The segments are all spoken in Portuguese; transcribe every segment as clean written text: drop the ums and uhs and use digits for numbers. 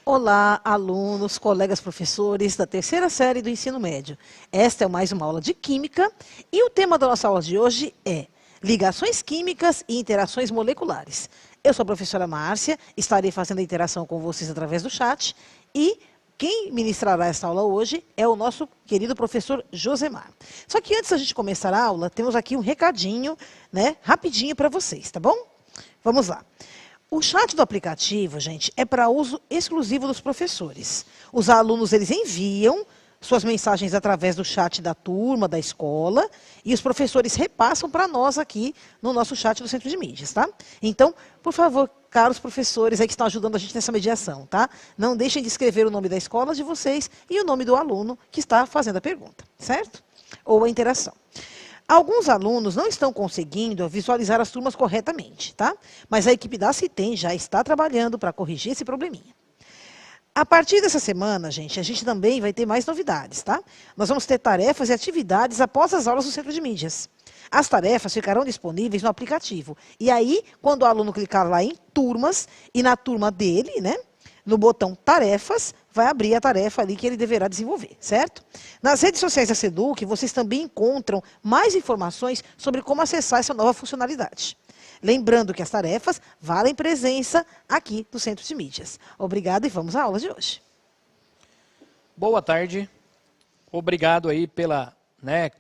Olá, alunos, colegas professores da terceira série do ensino médio. Esta é mais uma aula de Química e o tema da nossa aula de hoje é ligações químicas e interações moleculares. Eu sou a professora Márcia, estarei fazendo a interação com vocês através do chat e quem ministrará esta aula hoje é o nosso querido professor Josemar. Só que antes da gente começar a aula, temos aqui um recadinho, rapidinho para vocês, tá bom? Vamos lá. O chat do aplicativo, gente, é para uso exclusivo dos professores. Os alunos, eles enviam suas mensagens através do chat da turma, da escola, e os professores repassam para nós aqui no nosso chat do Centro de Mídias, tá? Então, por favor, caros professores aí que estão ajudando a gente nessa mediação, tá? Não deixem de escrever o nome da escola de vocês e o nome do aluno que está fazendo a pergunta, certo? Ou a interação. Alguns alunos não estão conseguindo visualizar as turmas corretamente, tá? Mas a equipe da Citem já está trabalhando para corrigir esse probleminha. A partir dessa semana, gente, a gente também vai ter mais novidades, tá? Nós vamos ter tarefas e atividades após as aulas do Centro de Mídias. As tarefas ficarão disponíveis no aplicativo. E aí, quando o aluno clicar lá em turmas, e na turma dele, no botão tarefas, vai abrir a tarefa ali que ele deverá desenvolver, certo? Nas redes sociais da Seduc, vocês também encontram mais informações sobre como acessar essa nova funcionalidade. Lembrando que as tarefas valem presença aqui do Centro de Mídias. Obrigado e vamos à aula de hoje. Boa tarde. Obrigado aí pela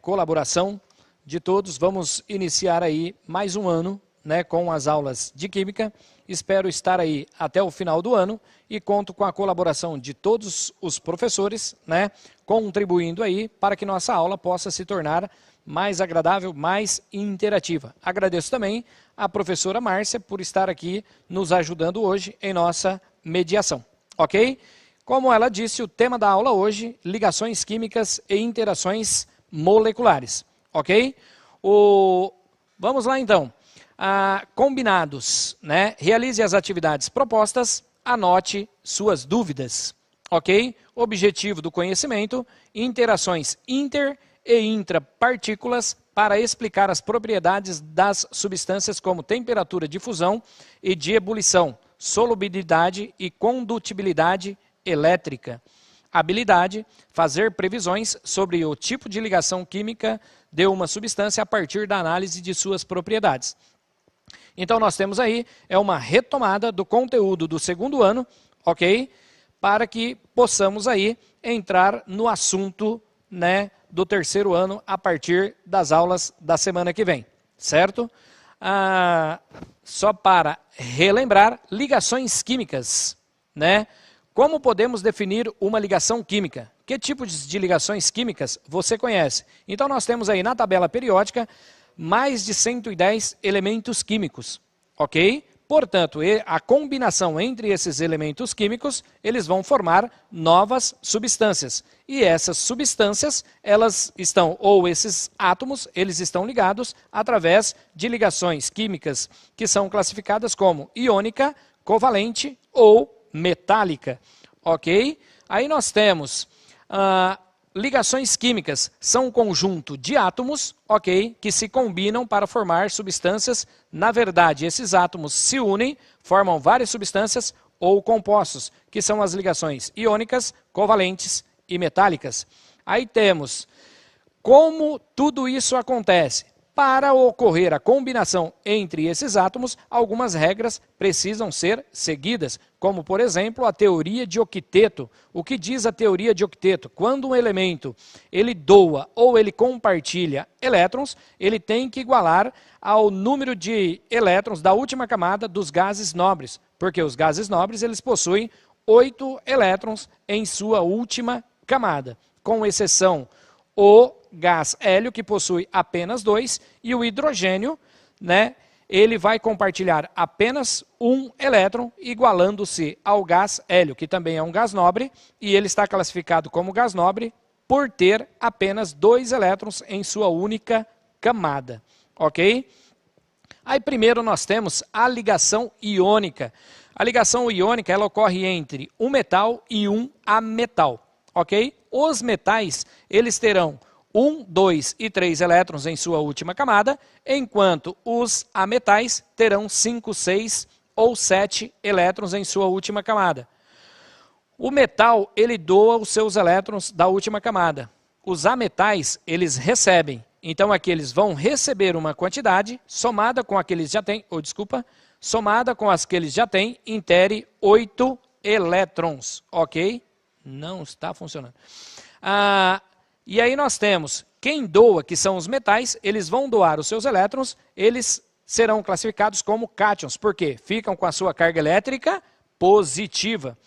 colaboração de todos. Vamos iniciar aí mais um ano com as aulas de Química. Espero estar aí até o final do ano e conto com a colaboração de todos os professores, contribuindo aí para que nossa aula possa se tornar mais agradável, mais interativa. Agradeço também a professora Márcia por estar aqui nos ajudando hoje em nossa mediação, ok? Como ela disse, o tema da aula hoje, ligações químicas e interações moleculares, ok? Vamos lá então. Combinados, realize as atividades propostas, anote suas dúvidas, ok? Objetivo do conhecimento, interações inter e intrapartículas para explicar as propriedades das substâncias como temperatura de fusão e de ebulição, solubilidade e condutibilidade elétrica. Habilidade, fazer previsões sobre o tipo de ligação química de uma substância a partir da análise de suas propriedades. Então nós temos aí, uma retomada do conteúdo do segundo ano, ok? Para que possamos aí entrar no assunto, do terceiro ano a partir das aulas da semana que vem, certo? Só para relembrar, ligações químicas, Como podemos definir uma ligação química? Que tipos de ligações químicas você conhece? Então nós temos aí na tabela periódica mais de 110 elementos químicos, ok? Portanto, a combinação entre esses elementos químicos, eles vão formar novas substâncias. E essas substâncias, elas estão, ou esses átomos, eles estão ligados através de ligações químicas que são classificadas como iônica, covalente ou metálica, ok? Aí nós temos ligações químicas, são um conjunto de átomos, ok, que se combinam para formar substâncias. Na verdade, esses átomos se unem, formam várias substâncias ou compostos, que são as ligações iônicas, covalentes e metálicas. Aí temos como tudo isso acontece. Para ocorrer a combinação entre esses átomos, algumas regras precisam ser seguidas, como, por exemplo, a teoria de octeto. O que diz a teoria de octeto? Quando um elemento ele doa ou ele compartilha elétrons, ele tem que igualar ao número de elétrons da última camada dos gases nobres, porque os gases nobres eles possuem 8 elétrons em sua última camada, com exceção o gás hélio, que possui apenas 2, e o hidrogênio, ele vai compartilhar apenas um elétron, igualando-se ao gás hélio, que também é um gás nobre, e ele está classificado como gás nobre por ter apenas 2 elétrons em sua única camada, ok? Aí primeiro nós temos a ligação iônica. A ligação iônica, ela ocorre entre um metal e um ametal, ok? Os metais, eles terão 1, 2 e 3 elétrons em sua última camada, enquanto os ametais terão 5, 6 ou 7 elétrons em sua última camada. O metal, ele doa os seus elétrons da última camada. Os ametais, eles recebem. Então aqui eles vão receber uma quantidade somada com a que eles já têm, somada com as que eles já têm, intere 8 elétrons, ok? Não está funcionando. E aí nós temos quem doa, que são os metais, eles vão doar os seus elétrons, eles serão classificados como cátions, porque ficam com a sua carga elétrica positiva.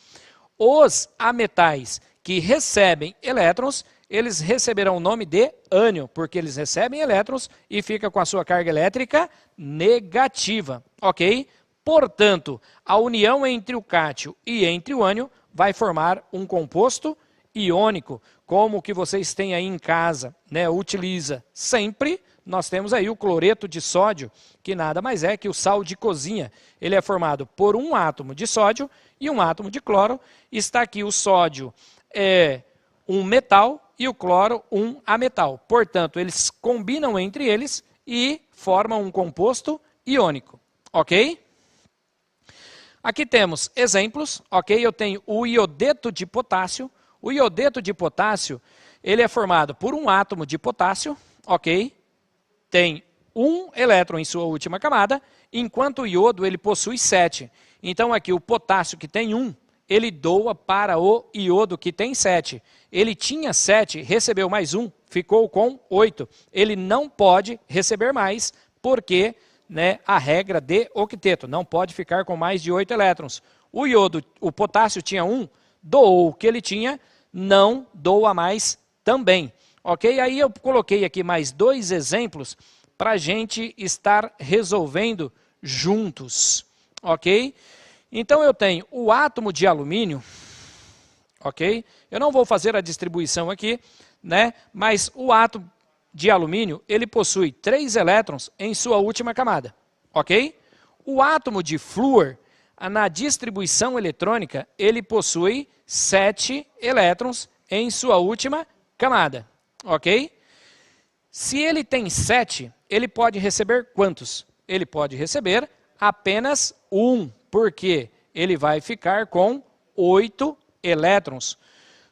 Os ametais que recebem elétrons, eles receberão o nome de ânion, porque eles recebem elétrons e ficam com a sua carga elétrica negativa, ok? Portanto, a união entre o cátio e entre o ânion vai formar um composto iônico, como o que vocês têm aí em casa, né? Utiliza sempre. Nós temos aí o cloreto de sódio, que nada mais é que o sal de cozinha. Ele é formado por um átomo de sódio e um átomo de cloro. Está aqui o sódio é um metal e o cloro um ametal. Portanto, eles combinam entre eles e formam um composto iônico, ok? Aqui temos exemplos, ok? Eu tenho o iodeto de potássio. O iodeto de potássio, ele é formado por um átomo de potássio, ok? Tem um elétron em sua última camada, enquanto o iodo ele possui 7. Então aqui o potássio que tem 1, ele doa para o iodo que tem 7. Ele tinha 7, recebeu mais 1, ficou com 8. Ele não pode receber mais, porque né, a regra de octeto, não pode ficar com mais de 8 elétrons. O iodo, o potássio tinha 1, doou o que ele tinha, não doa mais também. Ok? Aí eu coloquei aqui mais 2 exemplos para a gente estar resolvendo juntos. Ok? Então eu tenho o átomo de alumínio, ok? Eu não vou fazer a distribuição aqui, né? Mas o átomo de alumínio, ele possui 3 elétrons em sua última camada, ok? O átomo de flúor, na distribuição eletrônica, ele possui 7 elétrons em sua última camada, ok? Se ele tem 7, ele pode receber quantos? Ele pode receber apenas 1, porque ele vai ficar com 8 elétrons.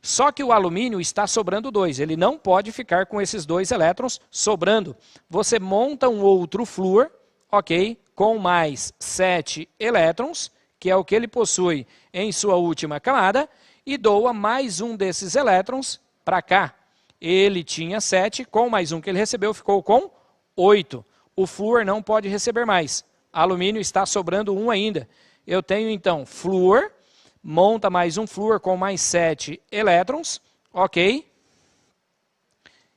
Só que o alumínio está sobrando 2, ele não pode ficar com esses 2 elétrons sobrando. Você monta um outro flúor, ok? Com mais 7 elétrons, que é o que ele possui em sua última camada, e doa mais um desses elétrons para cá. Ele tinha 7, com mais um que ele recebeu, ficou com 8. O flúor não pode receber mais. Alumínio está sobrando 1 ainda. Eu tenho então flúor, monta mais um flúor com mais 7 elétrons, ok?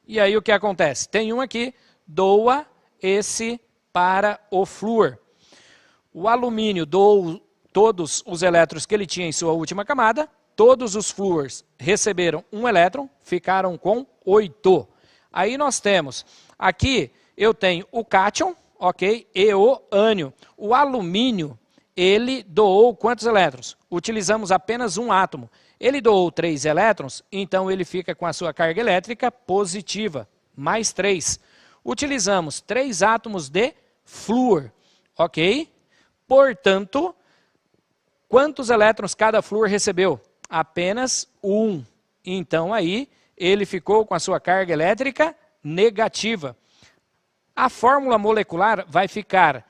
E aí o que acontece? Tem um aqui, doa esse para o flúor. O alumínio doa todos os elétrons que ele tinha em sua última camada, todos os flúors receberam 1 elétron, ficaram com 8. Aí nós temos, aqui eu tenho o cátion, ok? E o ânion. O alumínio, ele doou quantos elétrons? Utilizamos apenas um átomo. Ele doou 3 elétrons, então ele fica com a sua carga elétrica positiva, mais 3. Utilizamos 3 átomos de flúor, ok? Portanto, quantos elétrons cada flúor recebeu? Apenas 1. Então aí ele ficou com a sua carga elétrica negativa. A fórmula molecular vai ficar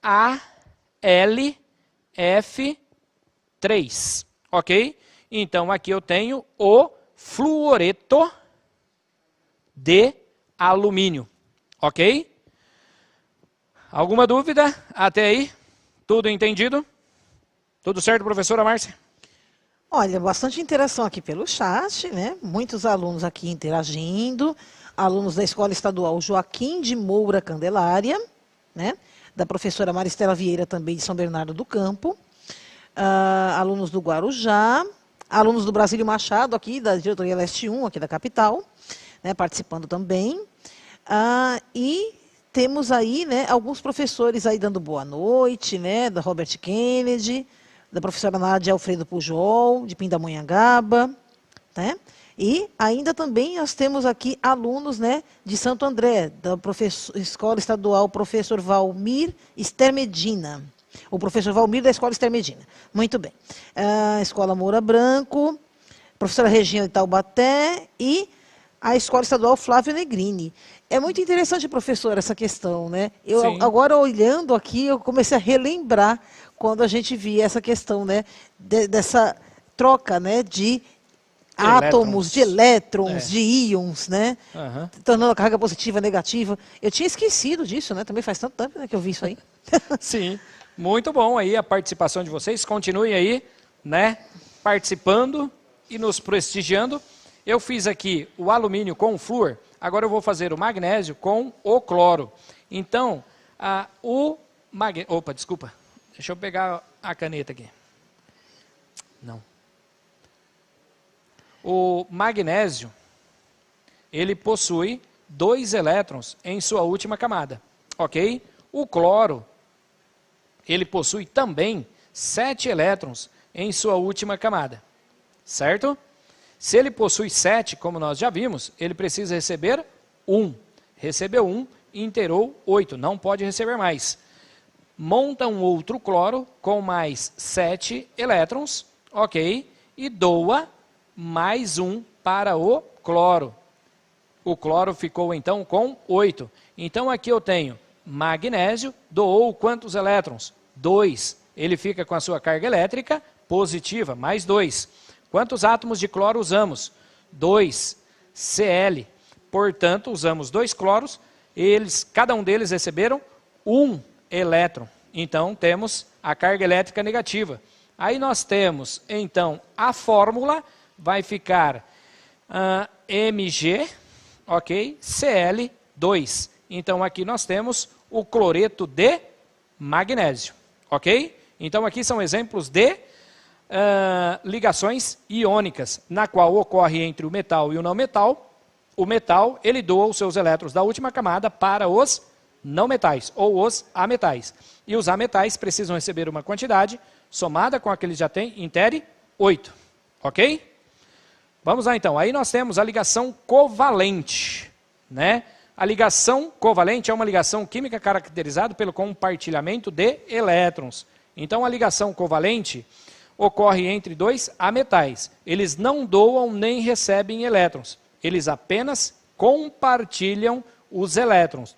AlF3, ok? Então aqui eu tenho o fluoreto de alumínio, ok? Alguma dúvida até aí? Tudo entendido? Tudo certo, professora Márcia? Olha, bastante interação aqui pelo chat, né? Muitos alunos aqui interagindo. Alunos da Escola Estadual Joaquim de Moura Candelária, né? Da professora Maristela Vieira, também de São Bernardo do Campo. Alunos do Guarujá. Alunos do Brasílio Machado, aqui da Diretoria Leste 1, aqui da capital, né? Participando também. E temos aí, né, alguns professores aí dando boa noite, né? Da Robert Kennedy, da professora Nádia Alfredo Pujol, de Pindamonhangaba, né? E ainda também nós temos aqui alunos, né, de Santo André, da Escola Estadual Professor Valmir Ester Medina. O professor Valmir, da Escola Esther Medina. Muito bem. Escola Moura Branco, professora Regina de Taubaté e a Escola Estadual Flávio Negrini. É muito interessante, professor, essa questão, né? Agora, olhando aqui, eu comecei a relembrar quando a gente via essa questão, né? Dessa troca, né? De átomos, de elétrons, de íons, né? Tornando a carga positiva, negativa. Eu tinha esquecido disso, né? Também faz tanto tempo, né, que eu vi isso aí. Sim, muito bom aí a participação de vocês. Continuem aí, né? Participando e nos prestigiando. Eu fiz aqui o alumínio com o flúor, agora eu vou fazer o magnésio com o cloro. Então, Opa, desculpa. Deixa eu pegar a caneta aqui. Não. O magnésio, ele possui 2 elétrons em sua última camada, ok? O cloro, ele possui também 7 elétrons em sua última camada, certo? Se ele possui 7, como nós já vimos, ele precisa receber 1. Recebeu 1, inteirou 8, não pode receber mais. Monta um outro cloro com mais 7 elétrons, ok? E doa mais 1 para o cloro. O cloro ficou então com 8. Então aqui eu tenho magnésio, doou quantos elétrons? 2. Ele fica com a sua carga elétrica positiva, mais 2. Quantos átomos de cloro usamos? 2. Cl. Portanto, usamos 2 cloros, cada um deles receberam 1 elétron. Então, temos a carga elétrica negativa. Aí nós temos, então, a fórmula vai ficar Mg, ok? Cl2. Então, aqui nós temos o cloreto de magnésio, ok? Então, aqui são exemplos de ligações iônicas, na qual ocorre entre o metal e o não metal. O metal, ele doa os seus elétrons da última camada para os não metais, ou os ametais. E os ametais precisam receber uma quantidade, somada com a que eles já têm, intere 8, ok? Vamos lá então, aí nós temos a ligação covalente, né? A ligação covalente é uma ligação química caracterizada pelo compartilhamento de elétrons. Então a ligação covalente ocorre entre 2 ametais. Eles não doam nem recebem elétrons, eles apenas compartilham os elétrons,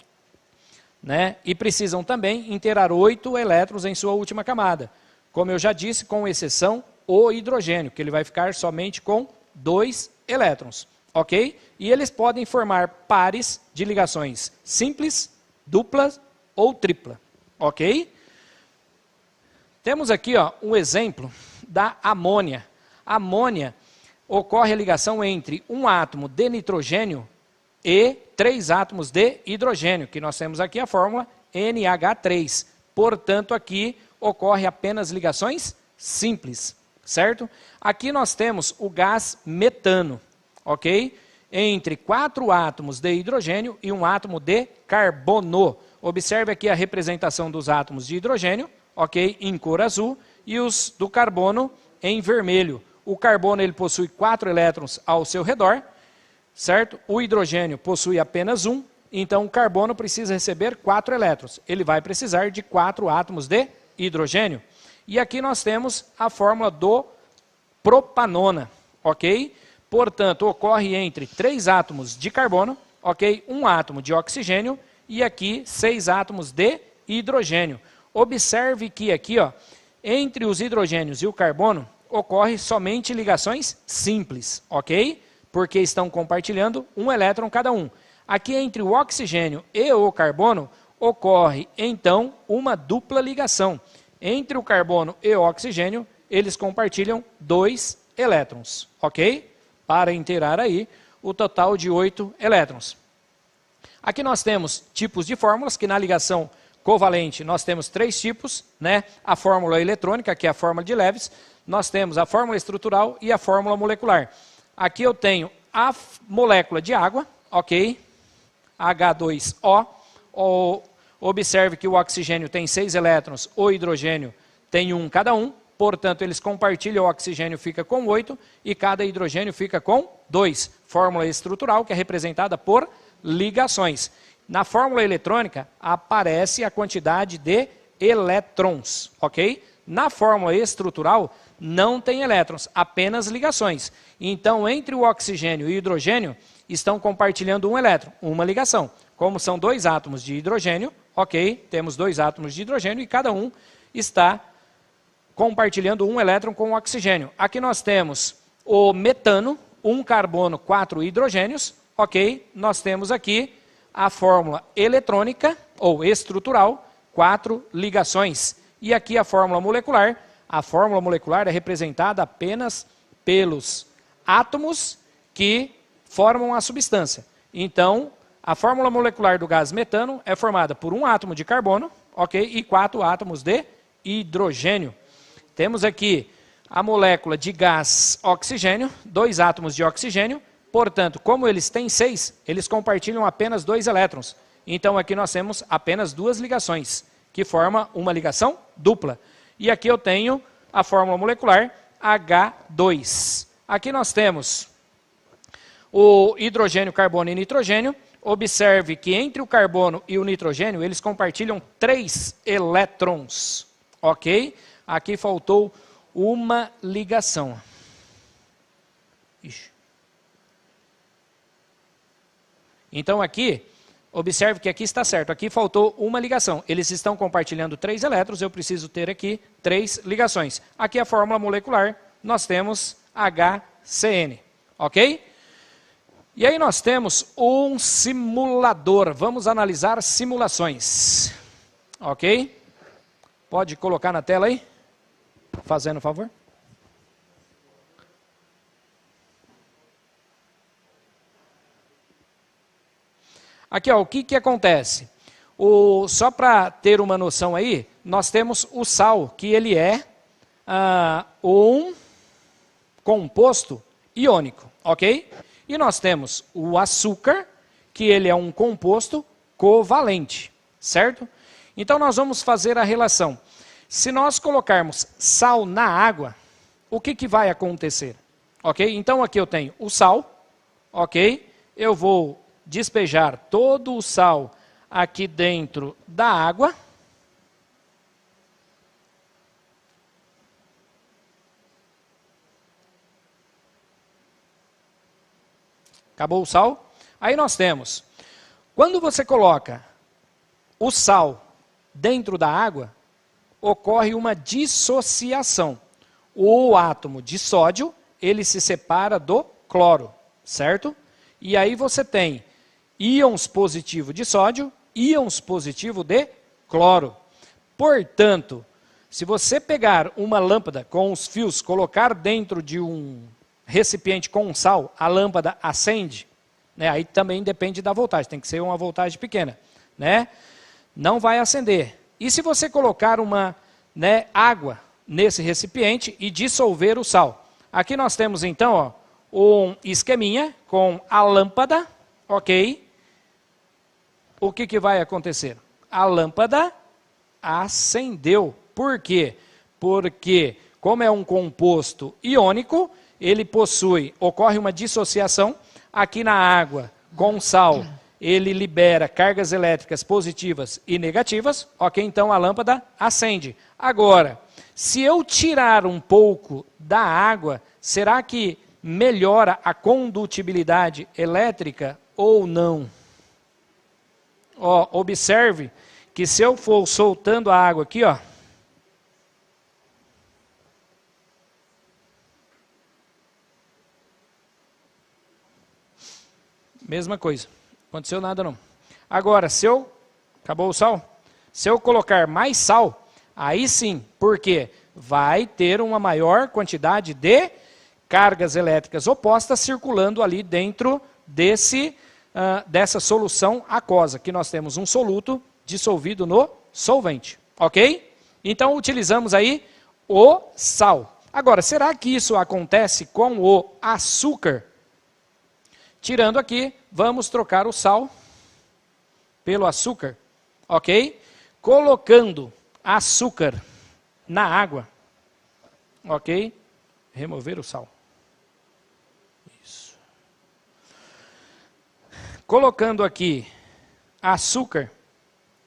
né? E precisam também inteirar 8 elétrons em sua última camada. Como eu já disse, com exceção o hidrogênio, que ele vai ficar somente com 2 elétrons, ok? E eles podem formar pares de ligações simples, duplas ou tripla, ok? Temos aqui um exemplo da amônia. A amônia ocorre a ligação entre um átomo de nitrogênio e 3 átomos de hidrogênio, que nós temos aqui a fórmula NH3. Portanto, aqui ocorre apenas ligações simples, certo? Aqui nós temos o gás metano, ok? Entre 4 átomos de hidrogênio e um átomo de carbono. Observe aqui a representação dos átomos de hidrogênio, ok? Em cor azul, e os do carbono em vermelho. O carbono ele possui 4 elétrons ao seu redor, certo? O hidrogênio possui apenas 1, então o carbono precisa receber 4 elétrons. Ele vai precisar de 4 átomos de hidrogênio. E aqui nós temos a fórmula do propanona, ok? Portanto, ocorre entre 3 átomos de carbono, ok? 1 átomo de oxigênio e aqui 6 átomos de hidrogênio. Observe que aqui, entre os hidrogênios e o carbono, ocorre somente ligações simples, ok? Porque estão compartilhando 1 elétron cada um. Aqui entre o oxigênio e o carbono, ocorre então uma dupla ligação. Entre o carbono e o oxigênio, eles compartilham 2 elétrons, ok? Para inteirar aí o total de 8 elétrons. Aqui nós temos tipos de fórmulas, que na ligação covalente nós temos 3 tipos, né? A fórmula eletrônica, que é a fórmula de Lewis, nós temos a fórmula estrutural e a fórmula molecular. Aqui eu tenho a molécula de água, ok? H2O. Observe que o oxigênio tem 6 elétrons, o hidrogênio tem 1 cada um, portanto eles compartilham, o oxigênio fica com 8 e cada hidrogênio fica com 2. Fórmula estrutural, que é representada por ligações. Na fórmula eletrônica aparece a quantidade de elétrons, ok? Na fórmula estrutural não tem elétrons, apenas ligações. Então, entre o oxigênio e o hidrogênio, estão compartilhando um elétron, uma ligação. Como são dois átomos de hidrogênio, ok? Temos dois átomos de hidrogênio e cada um está compartilhando um elétron com o oxigênio. Aqui nós temos o metano, um carbono, 4 hidrogênios, ok? Nós temos aqui a fórmula eletrônica, ou estrutural, 4 ligações. E aqui a fórmula molecular é representada apenas pelos átomos que formam a substância. Então, a fórmula molecular do gás metano é formada por um átomo de carbono, ok? E 4 átomos de hidrogênio. Temos aqui a molécula de gás oxigênio, 2 átomos de oxigênio. Portanto, como eles têm 6, eles compartilham apenas 2 elétrons. Então, aqui nós temos apenas 2 ligações, que formam uma ligação dupla. E aqui eu tenho a fórmula molecular H2. Aqui nós temos o hidrogênio, carbono e nitrogênio. Observe que entre o carbono e o nitrogênio, eles compartilham 3 elétrons. Ok? Aqui faltou uma ligação. Ixi. Então aqui, observe que aqui está certo. Aqui faltou uma ligação. Eles estão compartilhando 3 elétrons, eu preciso ter aqui 3 ligações. Aqui a fórmula molecular, nós temos HCN. Ok? E aí nós temos um simulador. Vamos analisar simulações. Ok? Pode colocar na tela aí? Fazendo favor. Aqui, ó, o que acontece? Só para ter uma noção aí, nós temos o sal, que ele é um composto iônico, ok? E nós temos o açúcar, que ele é um composto covalente, certo? Então nós vamos fazer a relação. Se nós colocarmos sal na água, o que vai acontecer? Ok? Então aqui eu tenho o sal, ok? Eu vou despejar todo o sal aqui dentro da água. Acabou o sal? Aí nós temos, quando você coloca o sal dentro da água, ocorre uma dissociação. O átomo de sódio, ele se separa do cloro, certo? E aí você tem íons positivos de sódio, íons positivos de cloro. Portanto, se você pegar uma lâmpada com os fios, colocar dentro de um recipiente com sal, a lâmpada acende, né? Aí também depende da voltagem, tem que ser uma voltagem pequena, né? Não vai acender. E se você colocar uma água nesse recipiente e dissolver o sal? Aqui nós temos então, ó, um esqueminha com a lâmpada, ok? O que vai acontecer? A lâmpada acendeu. Por quê? Porque, como é um composto iônico, ele ocorre uma dissociação. Aqui na água, com sal, ele libera cargas elétricas positivas e negativas, ok? Então a lâmpada acende. Agora, se eu tirar um pouco da água, será que melhora a condutibilidade elétrica ou não? Ó, observe que se eu for soltando a água aqui, ó, mesma coisa, não aconteceu nada não. Agora, acabou o sal? Se eu colocar mais sal, aí sim, porque vai ter uma maior quantidade de cargas elétricas opostas circulando ali dentro dessa solução aquosa, que nós temos um soluto dissolvido no solvente, ok? Então utilizamos aí o sal. Agora, será que isso acontece com o açúcar? Tirando aqui, vamos trocar o sal pelo açúcar, ok? Colocando açúcar na água, ok? Remover o sal. Isso. Colocando aqui açúcar,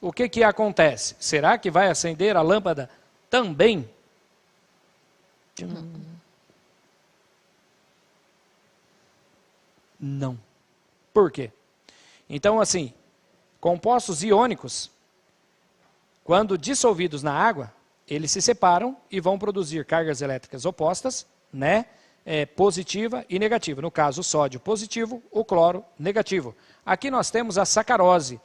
o que que acontece? Será que vai acender a lâmpada também? Não. Por quê? Então, assim, compostos iônicos, quando dissolvidos na água, eles se separam e vão produzir cargas elétricas opostas, né? Positiva e negativa. No caso, o sódio positivo, o cloro negativo. Aqui nós temos a sacarose,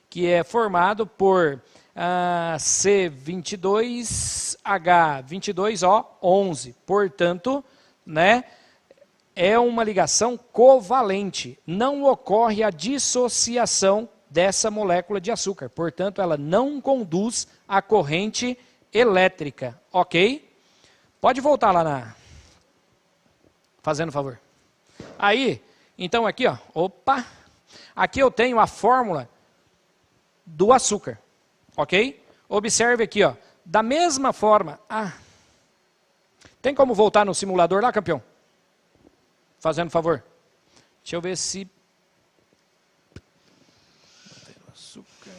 que é formado por C22H22O11. Portanto, né, é uma ligação covalente. Não ocorre a dissociação dessa molécula de açúcar. Portanto, ela não conduz a corrente elétrica. Ok? Pode voltar lá na... Fazendo favor. Aí, então aqui, ó. Opa! Aqui eu tenho a fórmula do açúcar. Ok? Observe aqui, ó. Da mesma forma... Tem como voltar no simulador lá, campeão? Fazendo favor. Deixa eu ver se... Açúcar...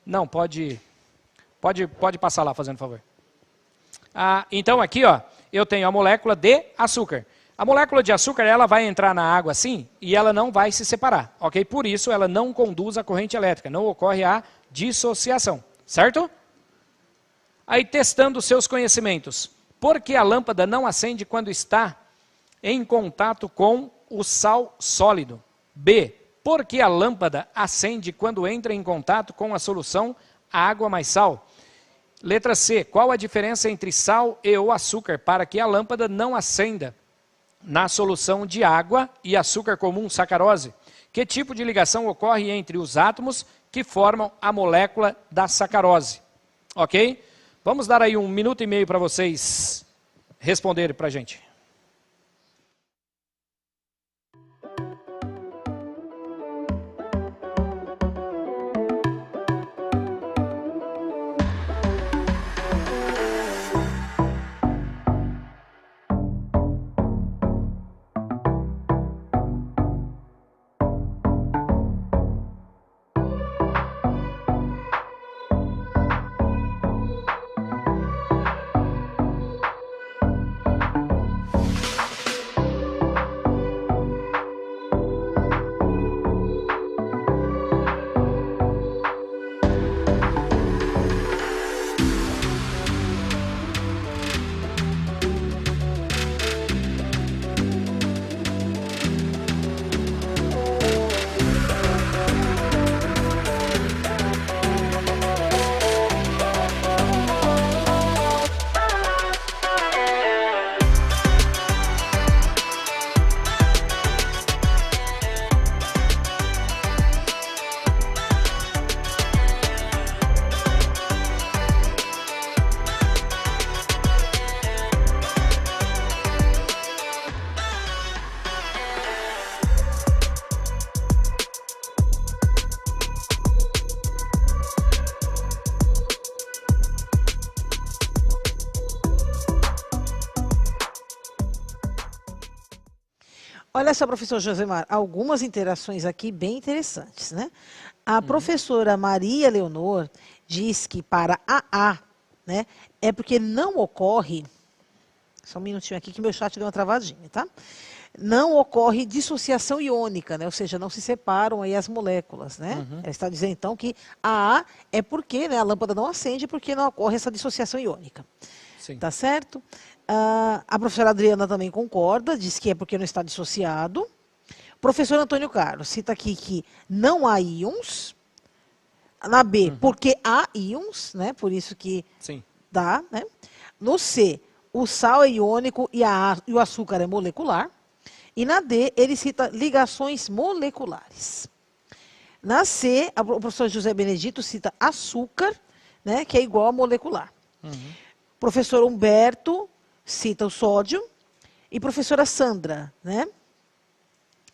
Não, pode passar lá, fazendo favor. Então aqui, ó, eu tenho a molécula de açúcar. A molécula de açúcar, ela vai entrar na água assim e ela não vai se separar, ok? Por isso, ela não conduz a corrente elétrica, não ocorre a dissociação, certo? Aí, testando os seus conhecimentos. Por que a lâmpada não acende quando está em contato com o sal sólido? B. Por que a lâmpada acende quando entra em contato com a solução água mais sal? Letra C. Qual a diferença entre sal e o açúcar para que a lâmpada não acenda na solução de água e açúcar comum, sacarose? Que tipo de ligação ocorre entre os átomos que formam a molécula da sacarose? Ok? Vamos dar aí 1 minuto e meio para vocês responderem para a gente. Olha só, professor Josemar, algumas interações aqui bem interessantes, né? A professora Maria Leonor diz que para AA, né, é porque não ocorre, só um minutinho aqui que meu chat deu uma travadinha, tá? Não ocorre dissociação iônica, né? Ou seja, não se separam aí as moléculas, né? Ela está dizendo então que AA é porque, né, a lâmpada não acende porque não ocorre essa dissociação iônica. Sim. Tá certo? A professora Adriana também concorda, diz que é porque não está dissociado. O professor Antônio Carlos cita aqui que não há íons. Na B, porque há íons, né? Por isso que Sim. dá, né? No C, o sal é iônico e o açúcar é molecular. E na D, ele cita ligações moleculares. Na C, o professor José Benedito cita açúcar, né? Que é igual a molecular. O professor Humberto cita o sódio e professora Sandra, né?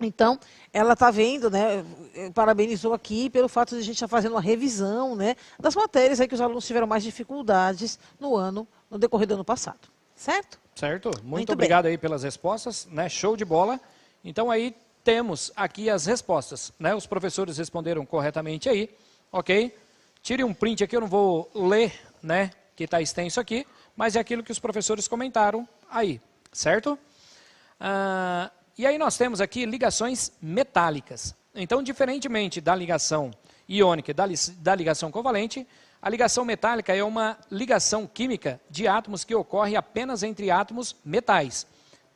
Então, ela está vendo, né? Parabenizou aqui pelo fato de a gente estar fazendo uma revisão, né? Das matérias aí que os alunos tiveram mais dificuldades no decorrer do ano passado. certo? Certo? Muito bem. obrigado aí pelas respostas, né? Show de bola. Então aí temos aqui as respostas, né? Os professores responderam corretamente aí, ok? Tire um print aqui, eu não vou ler, né? Que está extenso aqui, mas é aquilo que os professores comentaram aí, certo? E aí nós temos aqui ligações metálicas. Então, diferentemente da ligação iônica e da ligação covalente, a ligação metálica é uma ligação química de átomos que ocorre apenas entre átomos metais,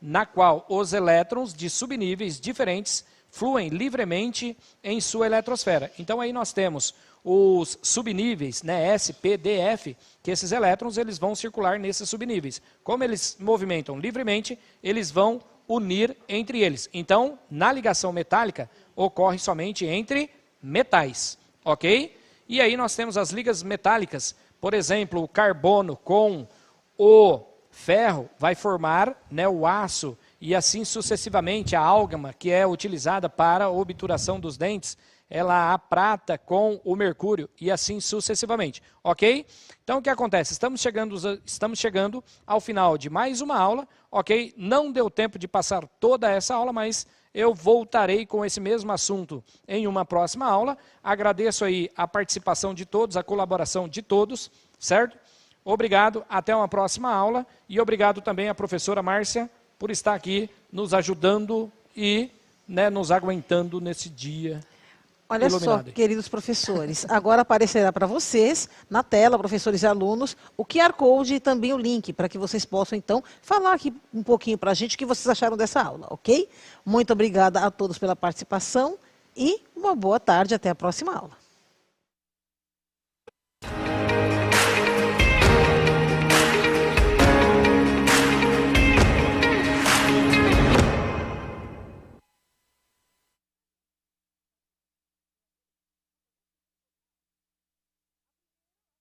na qual os elétrons de subníveis diferentes fluem livremente em sua eletrosfera. Então aí nós temos os subníveis, né, S, P, D, F, que esses elétrons eles vão circular nesses subníveis. Como eles movimentam livremente, eles vão unir entre eles. Então, na ligação metálica, ocorre somente entre metais, ok? E aí nós temos as ligas metálicas, por exemplo, o carbono com o ferro vai formar, né, o aço e assim sucessivamente a álgama, que é utilizada para a obturação dos dentes, ela a prata com o mercúrio e assim sucessivamente, ok? Então o que acontece? Estamos chegando ao final de mais uma aula, ok? Não deu tempo de passar toda essa aula, mas eu voltarei com esse mesmo assunto em uma próxima aula. Agradeço aí a participação de todos, a colaboração de todos, certo? Obrigado, até uma próxima aula e obrigado também à professora Márcia por estar aqui nos ajudando e, né, nos aguentando nesse dia. Olha só, queridos professores, agora aparecerá para vocês, na tela, professores e alunos, o QR Code e também o link, para que vocês possam, então, falar aqui um pouquinho para a gente o que vocês acharam dessa aula, ok? Muito obrigada a todos pela participação e uma boa tarde, até a próxima aula.